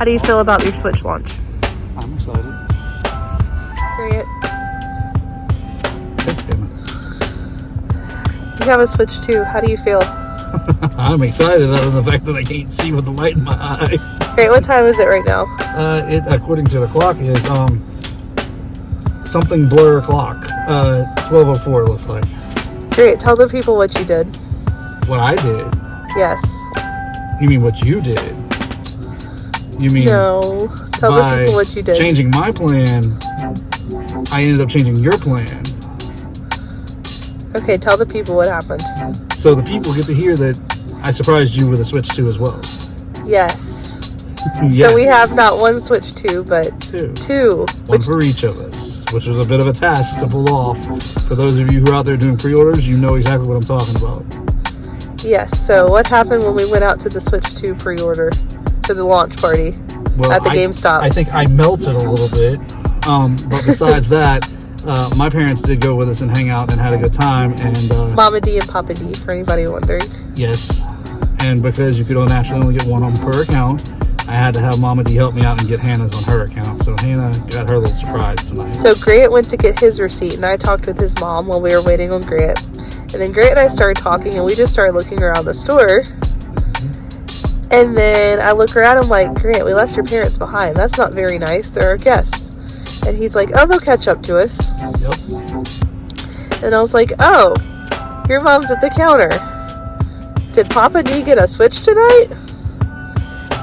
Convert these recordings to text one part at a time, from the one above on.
How do you feel about your Switch launch? I'm excited. Harriet, Thanks, Emma. you have a Switch too. How do you feel? I'm excited other than the fact that I can't see with the light in my eye. Great. What time is it right now? It, according to the clock, is something blur clock. 12:04 looks like. Great. Tell the people what you did. What I did? Yes. You mean what you did? You mean No. Tell the people what you did. Changing my plan, I ended up changing your plan. Okay, tell the people what happened. So the people get to hear that I surprised you with a Switch 2 as well. Yes. Yes. So we have not one Switch 2, but two. One for each of us, which was a bit of a task to pull off. For those of you who are out there doing pre-orders, you know exactly what I'm talking about. Yes. So what happened when we went out to the Switch 2 pre-order, to the launch party at the GameStop? I think I melted a little bit. But besides that, my parents did go with us and hang out and had a good time. And Mama D and Papa D, for anybody wondering. yes. And because you could naturally only get one on per account, I had to have Mama D help me out and get Hannah's on her account. So Hannah got her little surprise tonight. So Grant went to get his receipt, and I talked with his mom while we were waiting on Grant. And then Grant and I started talking, and we just started looking around the store. And then I look around, I'm like, Grant, we left your parents behind. That's not very nice. They're our guests. And he's like, oh, they'll catch up to us. Yep. And I was like, oh, your mom's at the counter. Did Papa D get a Switch tonight?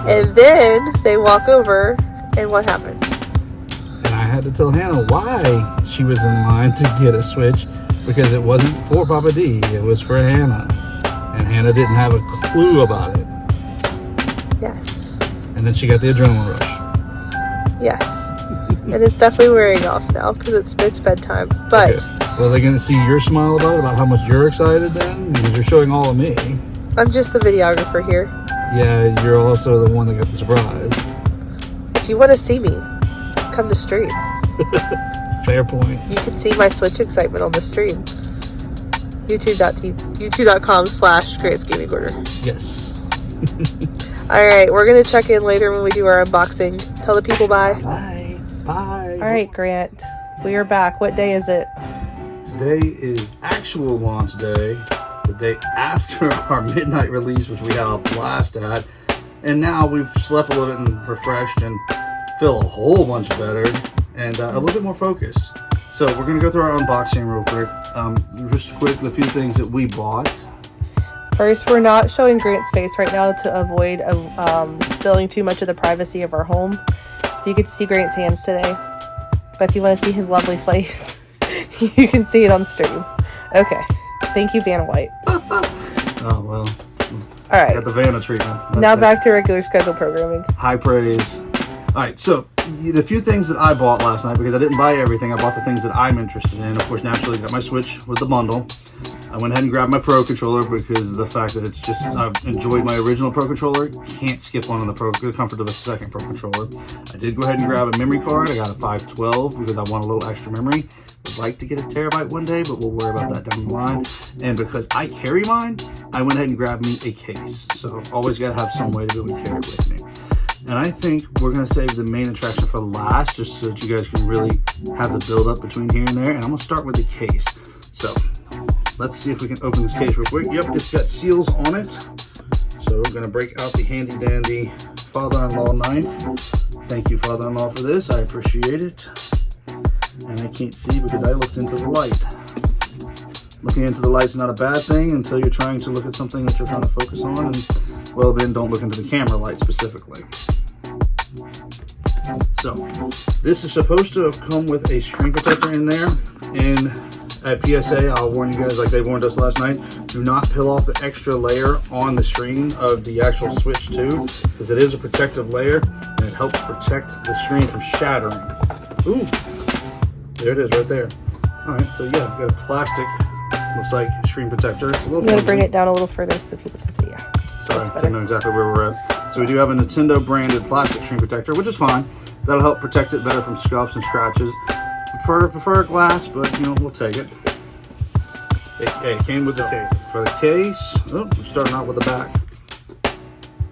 And then they walk over, and what happened? And I had to tell Hannah why she was in line to get a Switch, because it wasn't for Papa D, it was for Hannah. And Hannah didn't have a clue about it. Yes. And then she got the adrenaline rush. Yes. And it's definitely wearing off now because it's bedtime. But Okay. Well, are they going to see your smile about how much you're excited then? Because you're showing all of me. I'm just the videographer here. Yeah, you're also the one that got the surprise. If you want to see me, come to stream. Fair point. You can see my Switch excitement on the stream. YouTube.com/Grant's Gaming Order. Yes. Alright, we're going to check in later when we do our unboxing. Tell the people bye. Bye. Bye. Alright, Grant. We are back. What day is it? Today is actual launch day. The day after our midnight release, which we had a blast at. And now we've slept a little bit and refreshed and feel a whole bunch better and a little bit more focused. So we're going to go through our unboxing real quick. Just quick, the few things that we bought. First, we're not showing Grant's face right now to avoid spilling too much of the privacy of our home. So you get to see Grant's hands today. But if you want to see his lovely face, you can see it on stream. Okay. Thank you, Vanna White. Oh, well. All right. Got the Vanna treatment. Now back to regular schedule programming. High praise. All right, so the few things that I bought last night, because I didn't buy everything, I bought the things that I'm interested in. Of course, naturally, I got my Switch with the bundle. I went ahead and grabbed my Pro Controller because of the fact that it's just, I've enjoyed my original Pro Controller. Can't skip on the comfort of the second Pro Controller. I did go ahead and grab a memory card. I got a 512 because I want a little extra memory. Would like to get a terabyte one day, but we'll worry about that down the line. And because I carry mine, I went ahead and grabbed me a case. So always got to have some way to be able to carry it with me. And I think we're going to save the main attraction for last, just so that you guys can really have the build up between here and there. And I'm going to start with the case. So let's see if we can open this case real quick. Yep, it's got seals on it. So we're going to break out the handy dandy father-in-law knife. Thank you, father-in-law, for this. I appreciate it. And I can't see because I looked into the light. Looking into the light's not a bad thing until you're trying to look at something that you're trying to focus on. And, well, then don't look into the camera light specifically. So, this is supposed to have come with a screen protector in there. And at PSA, I'll warn you guys, like they warned us last night, do not peel off the extra layer on the screen of the actual Switch 2, because it is a protective layer, and it helps protect the screen from shattering. Ooh, there it is right there. Alright, so yeah, got a plastic, looks like screen protector. It's a little I'm going to bring it down a little further so that people can see. Yeah. Sorry, I don't know exactly where we're at. So we do have a Nintendo branded plastic screen protector, which is fine. That'll help protect it better from scuffs and scratches. Prefer glass, but you know, we'll take it. It came with the case. For the case, oh, we're starting out with the back.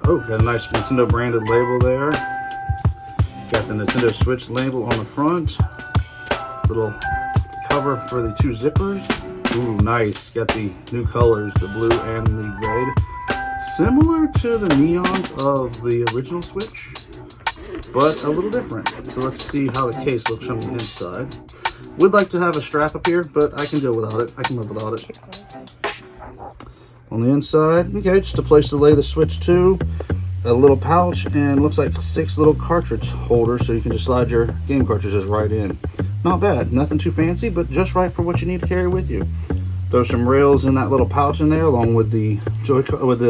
Oh, got a nice Nintendo branded label there. got the Nintendo Switch label on the front. Little cover for the 2 zippers. Ooh, nice. Got the new colors, the blue and the red. Similar to the neons of the original Switch, but a little different. So let's see how the case looks on the inside. Would like to have a strap up here, but I can deal without it. I can live without it. On the inside, okay, just a place to lay the Switch to. A little pouch, and looks like 6 little cartridge holders, so you can just slide your game cartridges right in. Not bad, nothing too fancy, but just right for what you need to carry with you. Throw some rails in that little pouch in there, along with the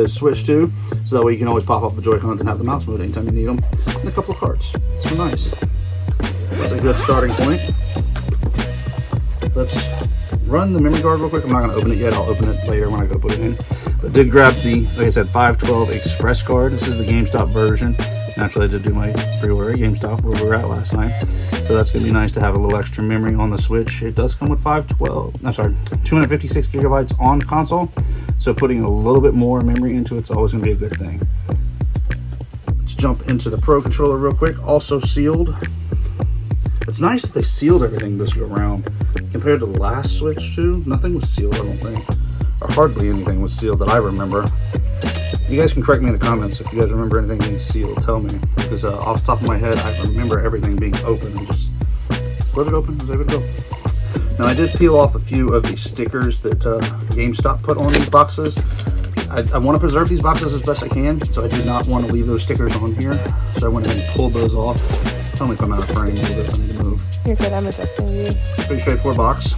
Switch too, so that way you can always pop off the Joy-Cons and have the mouse move anytime you need them. And a couple of carts. So nice. That's a good starting point. Let's run the memory card real quick. I'm not going to open it yet. I'll open it later when I go put it in. But did grab the, like I said, 512 Express card. This is the GameStop version. Naturally, I did do my pre-order at GameStop where we were at last night. So that's going to be nice to have a little extra memory on the Switch. It does come with 256 gigabytes on console. So putting a little bit more memory into it's always going to be a good thing. Let's jump into the Pro Controller real quick. Also sealed. It's nice that they sealed everything this go around. Compared to the last Switch too, nothing was sealed, I don't think. Or hardly anything was sealed that I remember. You guys can correct me in the comments if you guys remember anything being sealed, tell me. Because off the top of my head, I remember everything being open and just slid it open and was able to go. Now I did peel off a few of the stickers that GameStop put on these boxes. I want to preserve these boxes as best I can, so I did not want to leave those stickers on here. So I went ahead and pulled those off. Tell me if I'm out of frame a little bit. I need to move. You're good, I'm adjusting you. Pretty straightforward box.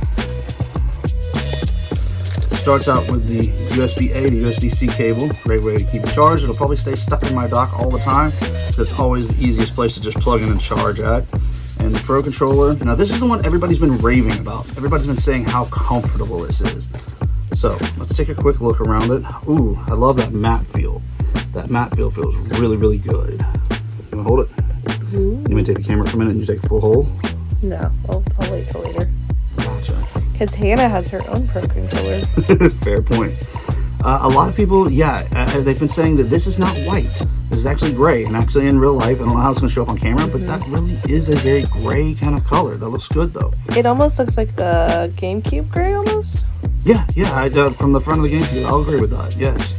Starts out with the USB-A to USB-C cable. Great way to keep it charged. It'll probably stay stuck in my dock all the time. So it's always the easiest place to just plug in and charge at. And the Pro Controller. Now this is the one everybody's been raving about. Everybody's been saying how comfortable this is. So let's take a quick look around it. Ooh, I love that matte feel. That matte feel feels really, really good. You wanna hold it? You may take the camera for a minute and you take a full hold? No, I'll wait till later. Gotcha. Because Hannah has her own Pro Controller. Fair point. A lot of people, they've been saying that this is not white. This is actually gray. And actually in real life, I don't know how it's going to show up on camera, but that really is a very gray kind of color. That looks good though. It almost looks like the GameCube gray almost. Yeah, from the front of the GameCube, I'll agree with that, yes.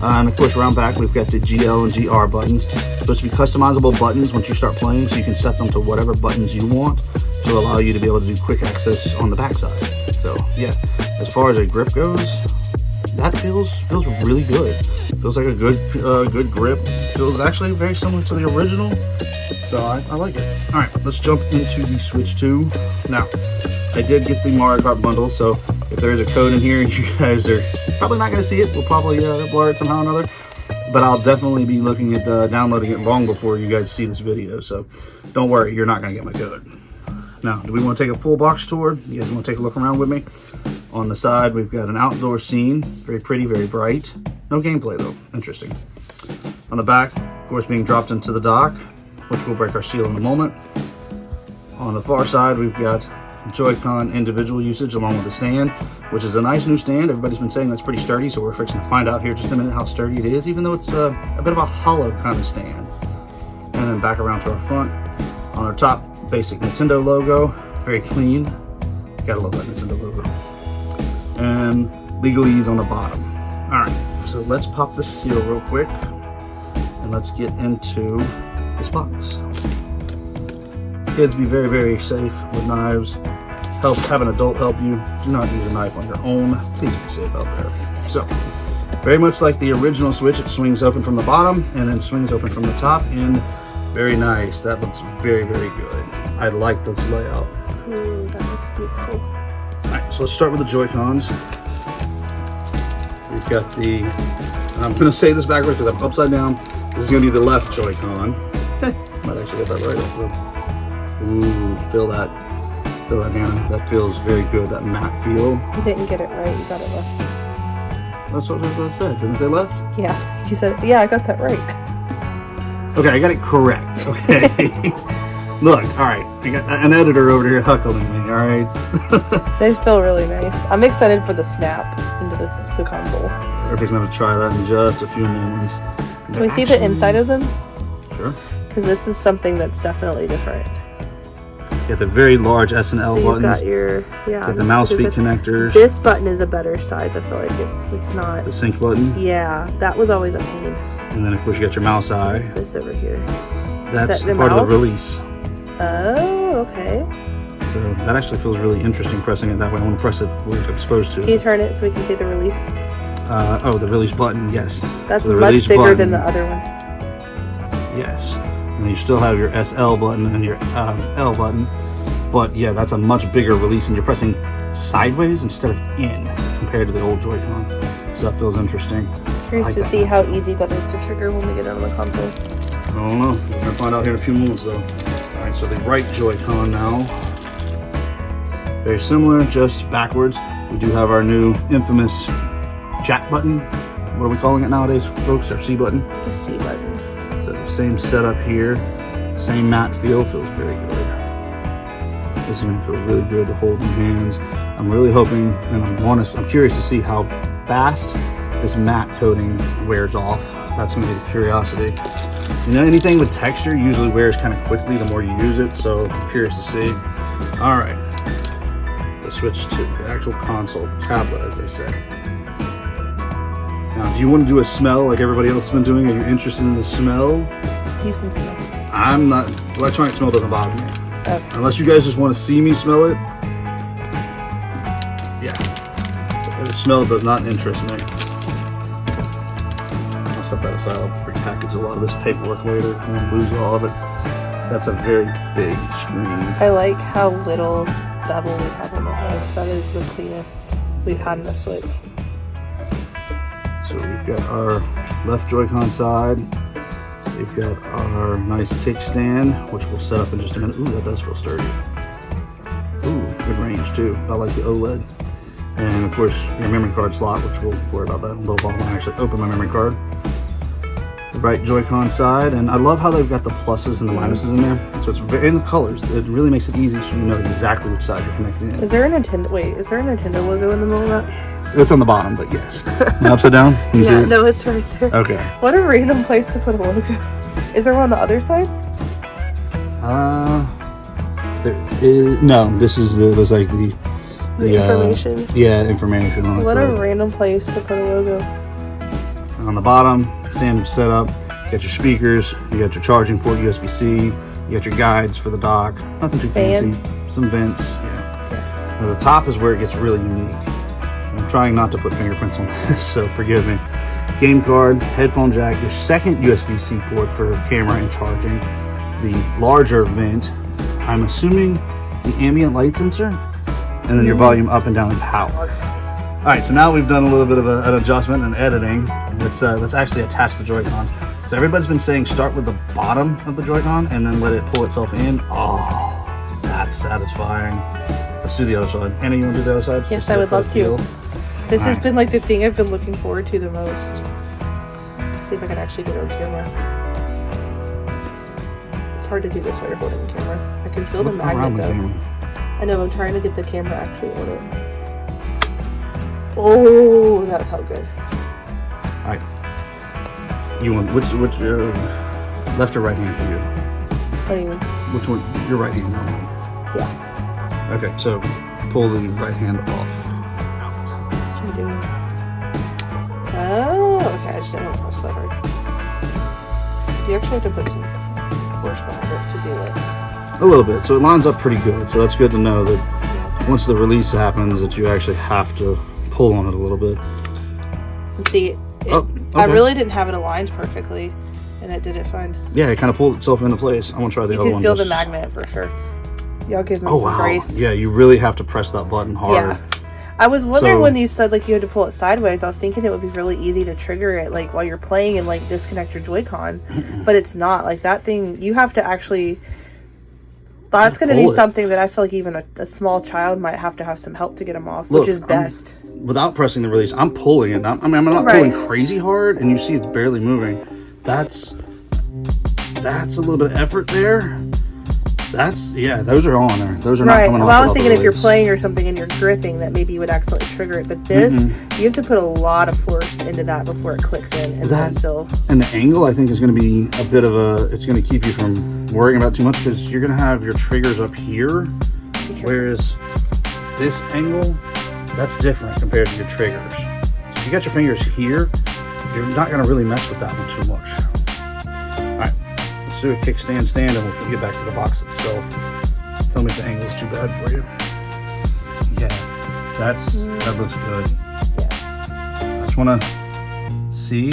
And of course, around back, we've got the GL and GR buttons. Supposed to be customizable buttons once you start playing, so you can set them to whatever buttons you want to allow you to be able to do quick access on the backside. So, yeah, as far as a grip goes, that feels really good. Feels like a good grip. Feels actually very similar to the original, so I like it. All right, let's jump into the Switch 2. Now, I did get the Mario Kart bundle, so if there's a code in here, you guys are probably not going to see it. We'll probably blur it somehow or another. But I'll definitely be looking at downloading it long before you guys see this video. So don't worry, you're not going to get my code. Now, do we want to take a full box tour? You guys want to take a look around with me? On the side, we've got an outdoor scene. Very pretty, very bright. No gameplay, though. Interesting. On the back, of course, being dropped into the dock, which will break our seal in a moment. On the far side, we've got Joy-Con individual usage along with the stand, which is a nice new stand. Everybody's been saying that's pretty sturdy, so we're fixing to find out here just a minute how sturdy it is, even though it's a bit of a hollow kind of stand. And then back around to our front. On our top, basic Nintendo logo, very clean. Gotta love that Nintendo logo. And legalese on the bottom. All right, so let's pop the seal real quick, and let's get into this box. Kids, be very, very safe with knives. Have an adult help you. Do not use a knife on your own. Please be safe out there. So, very much like the original Switch, it swings open from the bottom and then swings open from the top, and very nice. That looks very, very good. I like this layout. That looks beautiful. All right, so let's start with the Joy-Cons. We've got the, and I'm going to say this backwards because I'm upside down. This is going to be the left Joy-Con. Might actually get that right. Ooh, feel that, Hannah. That feels very good, that matte feel. You didn't get it right, you got it left. That's what I said. Didn't I say left? Yeah, you said, yeah, I got that right. Okay, I got it correct, okay? Look, all right, I got an editor over here heckling me, all right? They feel really nice. I'm excited for the snap into the console. Everybody's going to try that in just a few moments. Can we see the inside of them? Sure. Because this is something that's definitely different. You got the very large S and L So you've buttons. got your, You got the mouse feet connectors. This button is a better size. I feel like it's not. The sync button. Yeah, that was always a pain. And then of course you got your mouse eye. What's this over here? That's the part mouse? of the release. Oh, okay. So that actually feels really interesting pressing it that way. I want to press it where I'm supposed to. Can you turn it so we can see the release? Oh, the release button, yes. That's So the much release bigger button, than the other one. Yes. And you still have your SL button and your L button. But yeah, that's a much bigger release, and you're pressing sideways instead of in compared to the old Joy-Con. So that feels interesting. Curious like to that. see how easy that is to trigger when we get on the console. I don't know. We're gonna find out here in a few moments though. Alright, so the right Joy-Con now. Very similar, just backwards. We do have our new infamous jack button. What are we calling it nowadays, folks? Our C button. The C button. So same setup here. Same matte feel. Feels very good. This is gonna feel really good to hold in hands. I'm really hoping, and I'm curious to see how fast this matte coating wears off. That's gonna be the curiosity. You know, anything with texture usually wears kind of quickly the more you use it, so I'm curious to see. All right, let's switch to the actual console, the tablet, as they say. Now, do you want to do a smell like everybody else has been doing? Are you interested in the smell? You can smell. I'm not. Electronic smell doesn't bother me. Okay. Unless you guys just want to see me smell it. Yeah. The smell does not interest me. I'll set that aside. I'll repackage a lot of this paperwork later and lose all of it. That's a very big screen. I like how little bevel we have on the edge. That is the cleanest we've had in the Switch. So we've got our left Joy-Con side. We've got our nice kickstand, which we'll set up in just a minute. Ooh, that does feel sturdy. Ooh, good range too. I like the OLED. And of course, your memory card slot, which we'll worry about that in a little while when I actually open my memory card. The right Joy-Con side, and I love how they've got the pluses and the minuses in there. So it's very, in the colors, it really makes it easy so you know exactly which side you're connecting in. Is there a Nintendo? Wait, is there a Nintendo logo in the middle of that? It's on the bottom, but yes. Upside down? Can you see Yeah, it? no, it's right there. Okay. What a random place to put a logo. Is there one on the other side? There is, no, this is there's like the information. Yeah, information on the What a side. random place to put a logo. On the bottom, standard setup. You got your speakers, you got your charging port, USB-C, you got your guides for the dock. Nothing too Fan. fancy. Some vents, yeah. Now the top is where it gets really unique. I'm trying not to put fingerprints on this, so forgive me. Game card, headphone jack, your second USB-C port for camera and charging. The larger vent, I'm assuming the ambient light sensor, and then your volume up and down and power. All right, so now we've done a little bit of an adjustment and editing. Let's actually attach the Joy-Cons. So everybody's been saying start with the bottom of the Joy-Con and then let it pull itself in. Oh, that's satisfying. Let's do the other side. Anna, you want to do the other side? Yes, Just I get a would love first to. feel. This has Alright. been like the thing I've been looking forward to the most. See if I can actually get it on camera. It's hard to do this while you're holding the camera. I can feel the Look around magnet the though. camera. I know, I'm trying to get the camera actually on it. Oh, that felt good. All right. You want which left or right hand for you? What do you mean? Which one? Your right hand. Not mine. Yeah. Okay, so pull the right hand off. What's she doing? Oh, okay. I just didn't want to press that hard. You actually have to put some force behind it to do it. A little bit. So it lines up pretty good. So that's good to know that once the release happens, that you actually have to pull on it a little bit. And see, I okay. really didn't have it aligned perfectly, and it did it fine. Yeah, it kind of pulled itself into place. I want to try the You other can one. feel the just- magnet for sure. Y'all give me Oh some wow! grace. Yeah, you really have to press that button hard. Yeah. I was wondering So- when you said like you had to pull it sideways. I was thinking it would be really easy to trigger it like while you're playing and like disconnect your Joy-Con, but it's not. Like that thing, you have to actually. That's going to be Pull it. something that I feel like even a small child might have to have some help to get them off, Look, which is best. Without pressing the release, I'm pulling it. I'm not Right. pulling crazy hard, and you see it's barely moving. That's a little bit of effort there. those are on there. Those are not Right. coming Well, off. I was thinking if you're lids. playing or something and you're gripping, that maybe you would accidentally trigger it. But this, you have to put a lot of force into that before it clicks in, and That- then still. And the angle, I think, is going to be a bit of it's going to keep you from worrying about too much, because you're going to have your triggers up here, whereas this angle, that's different compared to your triggers. So if you got your fingers here, you're not going to really mess with that one too much. All right, let's do a kickstand stand, and we'll get back to the box itself. Tell me if the angle is too bad for you. Yeah, that looks good. Yeah. I just want to see.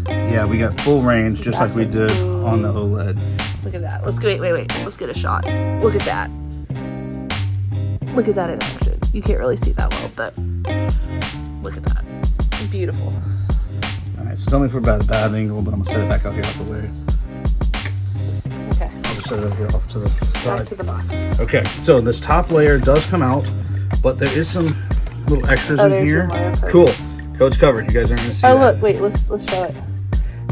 Yeah, we got full range, just like we did on the OLED. Look at that. Let's go. Wait. Let's get a shot. Look at that. Look at that in action. You can't really see that well, but look at that. Beautiful. All right, so tell me if we're about a bad angle, but I'm gonna set it back out here out the way. Okay. I'll just set it over here off to the Back side. to the box. Okay, so this top layer does come out, but there is some little extras Oh, in there's your here. wire code. Cool. Code's covered. You guys aren't gonna see Oh, that. look. Wait. Let's show it.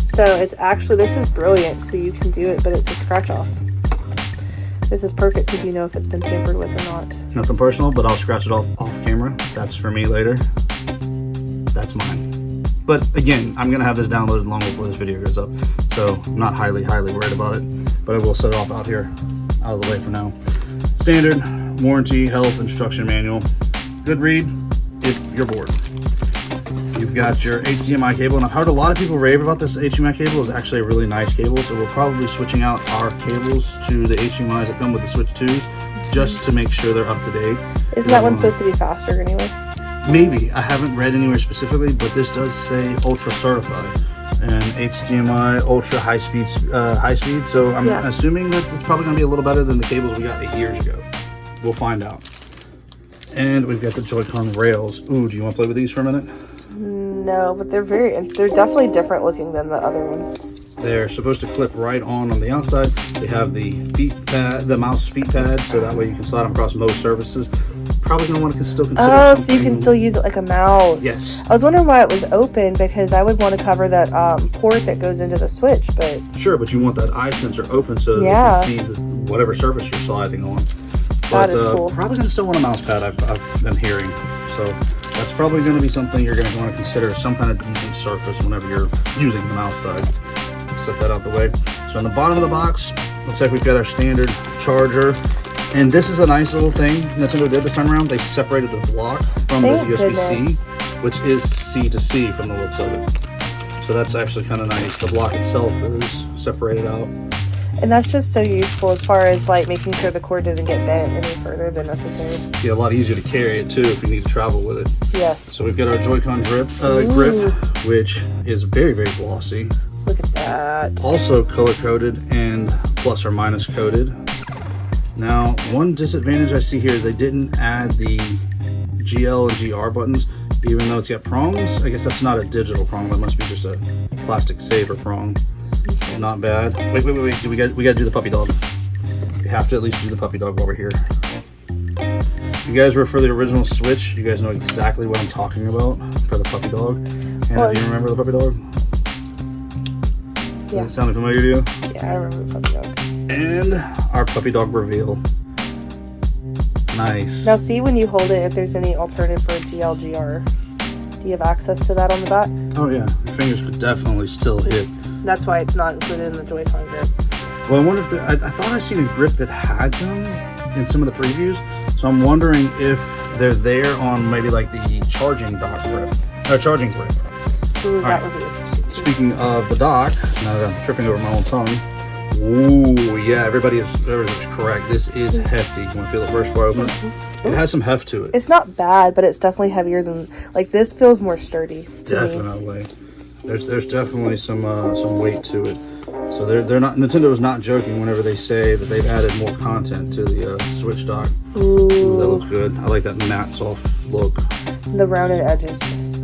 So it's actually, this is brilliant. So you can do it, but it's a scratch off. This is perfect because you know if it's been tampered with or not. Nothing personal, but I'll scratch it off camera. That's for me later. That's mine. But again, I'm gonna have this downloaded long before this video goes up, so I'm not highly worried about it. But I will set it off out here, out of the way for now. Standard warranty, health, instruction manual. Good read if you're bored. You've got your HDMI cable, and I've heard a lot of people rave about this HDMI cable. It's actually a really nice cable, so we're probably switching out our cables to the HDMIs that come with the Switch 2s, just to make sure they're up to date. Isn't that one supposed to be faster anyway? Maybe. I haven't read anywhere specifically, but this does say Ultra certified and HDMI Ultra high speed. So I'm assuming that it's probably going to be a little better than the cables we got 8 years ago. We'll find out. And we've got the Joy-Con rails. Ooh, do you want to play with these for a minute? No, but they're definitely different looking than the other one. They're supposed to clip right on the outside. They have the mouse feet pad, so that way you can slide them across most surfaces. Probably gonna want to still consider. Oh, so you can still use it like a mouse. Yes. I was wondering why it was open, because I would want to cover that port that goes into the Switch, but Sure, but you want that eye sensor open so that you can see whatever surface you're sliding on. That is cool. Probably gonna still want a mouse pad. I've been hearing, so that's probably gonna be something you're gonna want to consider, some kind of decent surface whenever you're using the mouse side. Set that out the way. So on the bottom of the box, looks like we've got our standard charger. And this is a nice little thing Nintendo did this time around. They separated the block from the USB-C, which is C to C from the looks of it. So that's actually kind of nice. The block itself is separated out. And that's just so useful as far as like making sure the cord doesn't get bent any further than necessary. Be a lot easier to carry it too if you need to travel with it. Yes. So we've got our Joy-Con grip, which is very glossy. Look at that. Also color coded and plus or minus coded. Now, one disadvantage I see here is they didn't add the GL and GR buttons, even though it's got prongs. I guess that's not a digital prong. That must be just a plastic saver prong. Not bad. Wait. We got to do the puppy dog. We have to at least do the puppy dog while we're here. If you guys were for the original Switch, you guys know exactly what I'm talking about for the puppy dog. Hannah, do you remember the puppy dog? Yeah. Does it sound familiar to you? Yeah, I remember the puppy dog. And our puppy dog reveal. Nice. Now see when you hold it if there's any alternative for GLGR. Do you have access to that on the back? Oh yeah, your fingers could definitely still hit. That's why it's not included in the Joy-Con grip. Well, I wonder if I thought I seen a grip that had them in some of the previews. So I'm wondering if they're there on maybe like the charging dock grip, or charging grip. Ooh, that right. would be interesting. Speaking of the dock, now that I'm tripping over my own tongue. Ooh, yeah, everybody's correct. This is hefty. You want to feel it first before I open it? It has some heft to it. It's not bad, but it's definitely heavier than, like, this feels more sturdy to me. Definitely. There's definitely some weight to it. So they're not, Nintendo is not joking whenever they say that they've added more content to the Switch dock. Ooh. That looks good. I like that matte soft look. The rounded edges just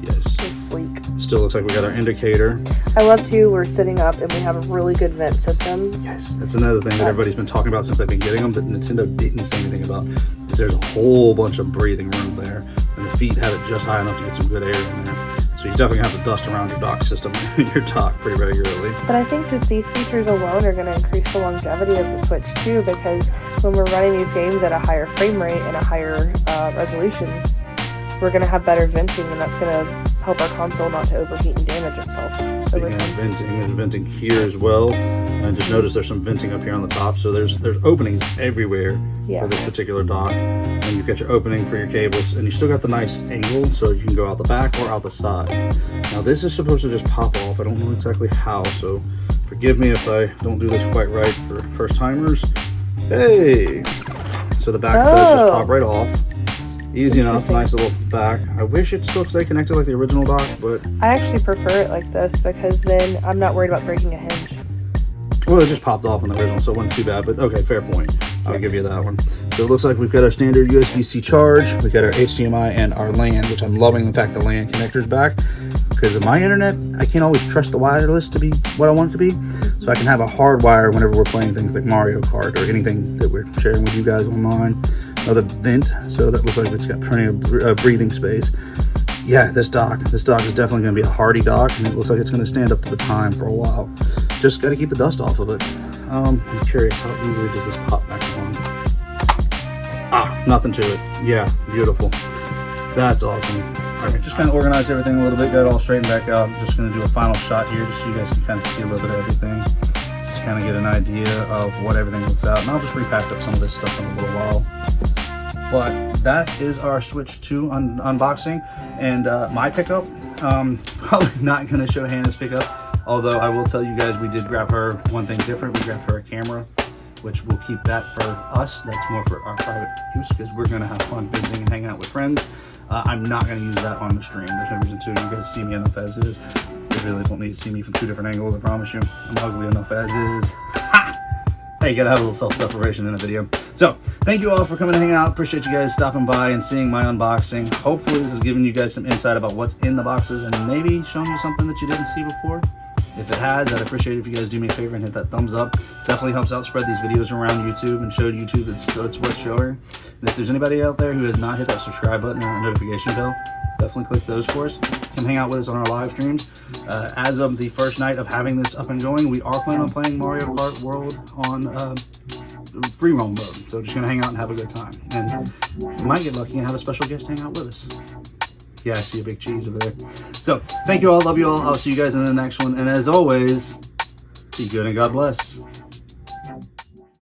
Yes. sleek. Still looks like we got our indicator. I love too, we're sitting up and we have a really good vent system. Yes, that's another thing that everybody's been talking about since I've been getting them that Nintendo didn't say anything about. Is there's a whole bunch of breathing room there, and the feet have it just high enough to get some good air in there. So So you definitely have to dust around your dock system and your dock pretty regularly. But I think just these features alone are going to increase the longevity of the Switch too, because when we're running these games at a higher frame rate and a higher resolution, we're going to have better venting, and that's going to help our console not to overheat and damage itself. Speaking of venting, there's venting here as well. And just notice there's some venting up here on the top. So there's openings everywhere for this particular dock. And you've got your opening for your cables, and you still got the nice angle so you can go out the back or out the side. Now this is supposed to just pop off. I don't know exactly how, so forgive me if I don't do this quite right for first timers. Hey! So the back does just pop right off. Easy enough, nice little back. I wish it still stayed connected like the original dock, but I actually prefer it like this because then I'm not worried about breaking a hinge. Well, it just popped off on the original, so it wasn't too bad, but okay, fair point. I'll give you that one. So it looks like we've got our standard USB-C charge, we've got our HDMI and our LAN, which I'm loving the fact the LAN connector's back, because of my internet, I can't always trust the wireless to be what I want it to be, so I can have a hard wire whenever we're playing things like Mario Kart or anything that we're sharing with you guys online. Another vent, so that looks like it's got plenty of breathing space. Yeah, this dock is definitely going to be a hardy dock, and it looks like it's going to stand up to the time for a while. Just got to keep the dust off of it. I'm curious, how easily does this pop back on? Ah, nothing to it. Yeah, beautiful. That's awesome. All right, just kind of organized everything a little bit, got it all straightened back out. I'm just going to do a final shot here, just so you guys can kind of see a little bit of everything. Just kind of get an idea of what everything looks out, and I'll just repack up some of this stuff in a little while. But that is our Switch 2 unboxing, and my pickup. Probably not going to show Hannah's pickup, although I will tell you guys we did grab her one thing different. We grabbed her a camera, which we'll keep that for us. That's more for our private use because we're going to have fun visiting and hanging out with friends. I'm not going to use that on the stream. There's no reason to. You guys see me enough as is. You really don't need to see me from two different angles, I promise you. I'm ugly enough as is. Ha! Hey, you gotta have a little self-deprecation in a video. So, thank you all for coming and hanging out. Appreciate you guys stopping by and seeing my unboxing. Hopefully this is giving you guys some insight about what's in the boxes and maybe showing you something that you didn't see before. If it has, I'd appreciate it if you guys do me a favor and hit that thumbs up. Definitely helps out spread these videos around YouTube and show YouTube that it's worth showing. And if there's anybody out there who has not hit that subscribe button and the notification bell, definitely click those for us. Come hang out with us on our live streams. As of the first night of having this up and going, we are planning on playing Mario Kart World on free roam mode. So just gonna hang out and have a good time. And we might get lucky and have a special guest hang out with us. Yeah, I see a big cheese over there. So thank you all, love you all. I'll see you guys in the next one. And as always, be good and God bless.